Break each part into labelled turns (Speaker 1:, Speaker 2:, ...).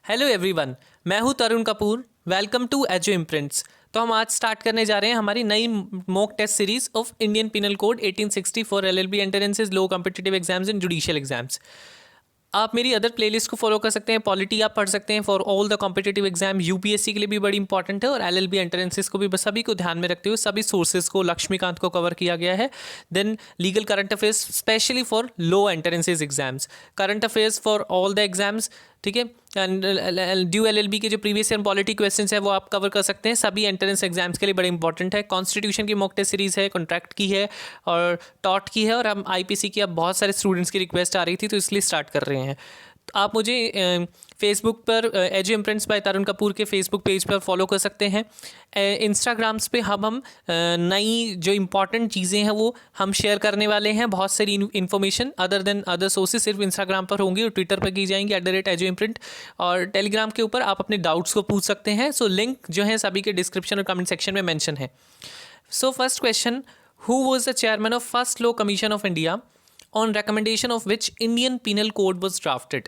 Speaker 1: Hello everyone, मैं हूं Tarun Kapoor. Welcome to एजो इम्प्रिंट्स। तो हम आज स्टार्ट करने जा रहे हैं हमारी नई mock test series of Indian penal code 1860 for LLB entrances, law competitive exams and judicial exams. आप मेरी अदर प्लेलिस्ट को फॉलो कर सकते हैं। पॉलिटी आप पढ़ सकते हैं for all the competitive exam, UPSC के लिए भी बड़ी इंपॉर्टेंट है, और एलएलबी एंट्रेंसेस को भी बस सभी को ध्यान में रखते हुए सभी सोर्सेज को लक्ष्मीकांत को कवर किया गया है। Then legal current affairs specially for law entrances exams, current affairs for all the exams, ठीक है। ड्यू एलएलबी के जो प्रीवियस ईयर पॉलिटी क्वेश्चंस है वो आप कवर कर सकते हैं। सभी एंट्रेंस एग्जाम्स के लिए बड़े इंपॉर्टेंट है। कॉन्स्टिट्यूशन की मॉक टेस्ट सीरीज है, कॉन्ट्रैक्ट की है और टॉट की है, और हम आईपीसी की अब बहुत सारे स्टूडेंट्स की रिक्वेस्ट आ रही थी तो इसलिए स्टार्ट कर रहे हैं। आप मुझे फेसबुक पर azo imprints bye Tarun Kapoor के फेसबुक पेज पर फॉलो कर सकते हैं। इंस्टाग्राम्स पे हम नई जो इम्पॉर्टेंट चीज़ें हैं वो हम शेयर करने वाले हैं। बहुत सारी information other than other sources सिर्फ इंस्टाग्राम पर होंगी और ट्विटर पर की जाएंगी @एजो इम्प्रिंट, और टेलीग्राम के ऊपर आप अपने डाउट्स को पूछ सकते हैं। सो लिंक जो है सभी के डिस्क्रिप्शन और कमेंट सेक्शन में मेंशन है। So first question, who was the chairman of first law commission of India on recommendation of which Indian Penal Code was drafted?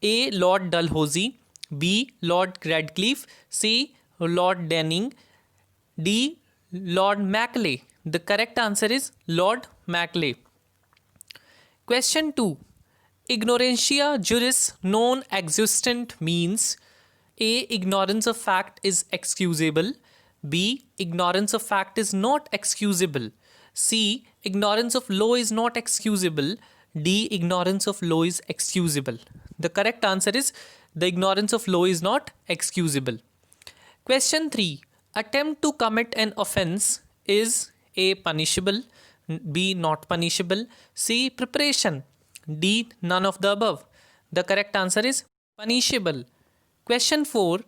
Speaker 1: A. Lord Dalhousie, B. Lord Radcliffe, C. Lord Denning, D. Lord Macaulay. The correct answer is Lord Macaulay. Question 2. Ignorantia juris non existent means: A. Ignorance of fact is excusable, B. Ignorance of fact is not excusable, C. Ignorance of law is not excusable, D. Ignorance of law is excusable. The correct answer is the ignorance of law is not excusable. Question 3. Attempt to commit an offence is: A. Punishable, B. Not punishable, C. Preparation, D. None of the above. The correct answer is punishable. Question 4.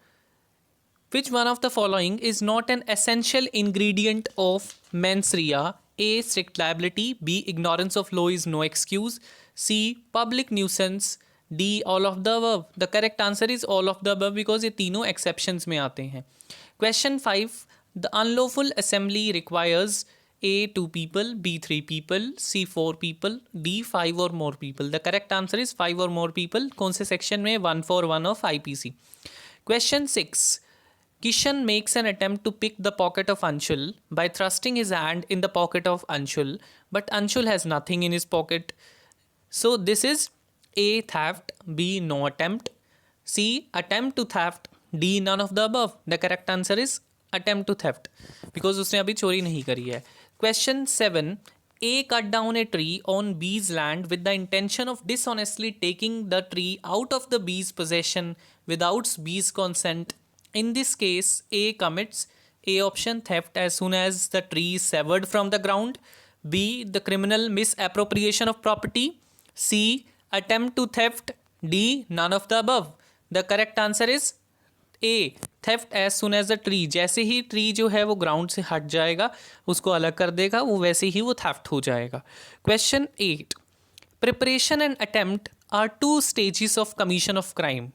Speaker 1: Which one of the following is not an essential ingredient of mens rea? A. Strict liability, B. Ignorance of law is no excuse, C. Public nuisance, D. All of the above. The correct answer is all of the above because ये तीनों exceptions में आते हैं. Question 5. The unlawful assembly requires: A. 2 people, B. 3 people, C. 4 people, D. 5 or more people. The correct answer is 5 or more people. कौन से section में? 141 of IPC. Question 6. Kishan makes an attempt to pick the pocket of Anshul by thrusting his hand in the pocket of Anshul, but Anshul has nothing in his pocket. So this is A. Theft, B. No attempt, C. Attempt to theft, D. None of the above. The correct answer is attempt to theft because उसने अभी चोरी नहीं करी है. Question 7. A cut down a tree on B's land with the intention of dishonestly taking the tree out of the B's possession without B's consent. In this case, A commits A option, theft as soon as the tree is severed from the ground, B. the criminal misappropriation of property, C. attempt to theft, D. none of the above. The correct answer is A. theft as soon as the tree. जैसे ही tree जो है वो ground से हट जाएगा, उसको अलग कर देगा, वो वैसे ही वो थेफ्ट हो जाएगा. Question 8. Preparation and attempt are two stages of commission of crime.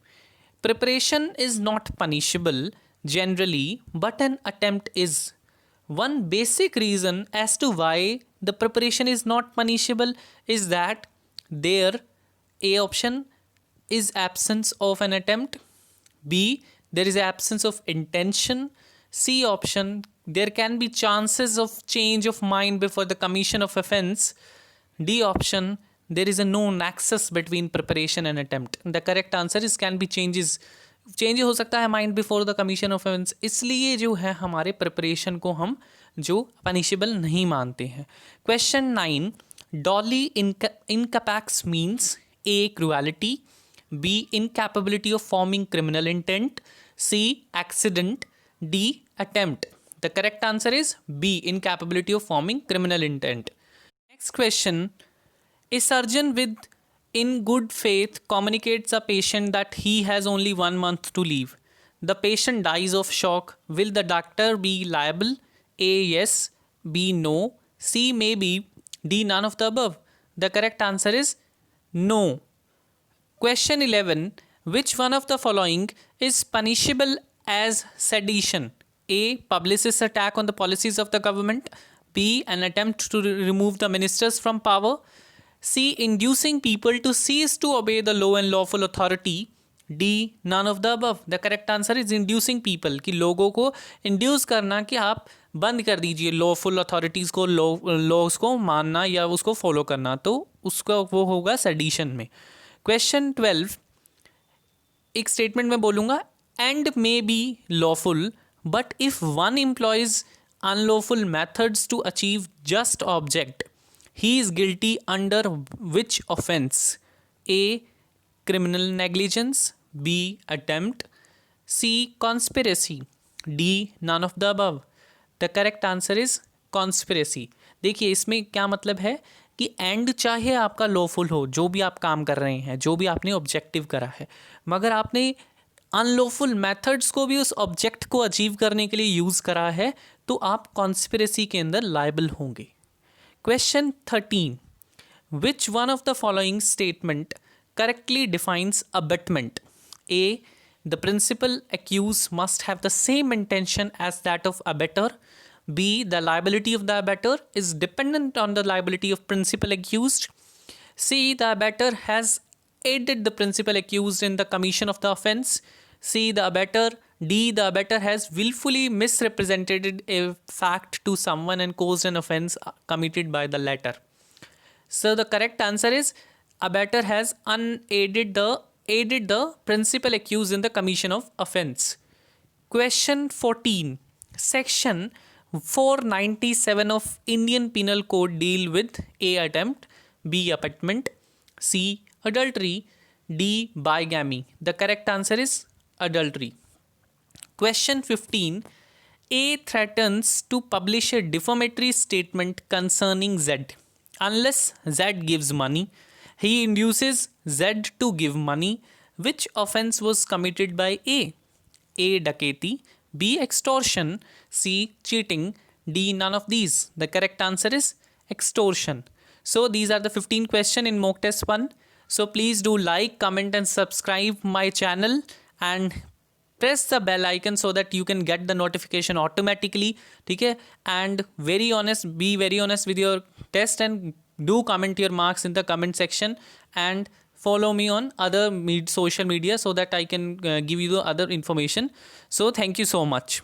Speaker 1: Preparation is not punishable generally, but an attempt is. One basic reason as to why the preparation is not punishable is that there, A option, is absence of an attempt, B. there is absence of intention, C option, there can be chances of change of mind before the commission of offence, D option, there is a no nexus between preparation and attempt. The correct answer is can be changes. Change हो सकता है mind before the commission of offence, इसलिए जो है हमारे preparation को हम जो पनिशेबल नहीं मानते हैं. क्वेश्चन 9. डॉली इनकैपेक्स means: A. cruelty, B. incapability of forming criminal intent, C. accident, D. attempt. The correct answer is B. incapability of forming criminal intent. Next question. A surgeon with in good faith communicates a patient that he has only 1 month to live. The patient dies of shock. Will the doctor be liable? A. yes, B. no, C. maybe, D. none of the above. The correct answer is no. Question 11. Which one of the following is punishable as sedition? A. publicist attack on the policies of the government, B. an attempt to remove the ministers from power, C. inducing people to cease to obey the law and lawful authority, D none of the above. The correct answer is inducing people, कि लोगों को induce करना कि आप बंद कर दीजिए lawful authorities को, लॉज को मानना या उसको फॉलो करना, तो उसका वो होगा सेडिशन में। क्वेश्चन 12, एक स्टेटमेंट में बोलूँगा, and may be lawful but if one employs unlawful methods to achieve just object, he is guilty under which offence? A criminal negligence, B attempt, C conspiracy, D none of the above. The correct answer is conspiracy. देखिए इसमें क्या मतलब है कि and चाहे आपका lawful हो, जो भी आप काम कर रहे हैं, जो भी आपने ऑब्जेक्टिव करा है, मगर आपने अनलॉफुल मेथड्स को भी उस ऑब्जेक्ट को अचीव करने के लिए यूज़ करा है, तो आप कॉन्स्पिरेसी के अंदर लायबल होंगे। Question 13, which one of the following statement correctly defines abetment? A, the principal accused must have the same intention as that of abettor. B, the liability of the abettor is dependent on the liability of principal accused. C, the abettor has aided the principal accused in the commission of the offense. C, the abettor. D, the abettor has willfully misrepresented a fact to someone and caused an offense committed by the latter. So the correct answer is abettor has aided the principal accused in the commission of offense. Question 14, section 497 of Indian Penal Code deal with A, attempt, B, abetment, C, adultery, D, bigamy. The correct answer is adultery. Question 15, A threatens to publish a defamatory statement concerning Z unless Z gives money. He induces Z to give money. Which offense was committed by A? A, daketi, B, extortion, C, cheating, D, none of these. The correct answer is extortion. So these are the 15 questions in mock test 1. So please do like, comment and subscribe my channel and press the bell icon so that you can get the notification automatically. ठीक है? And very honest, be very honest with your test and do comment your marks in the comment section and follow me on other social media so that I can give you the other information. So thank you so much.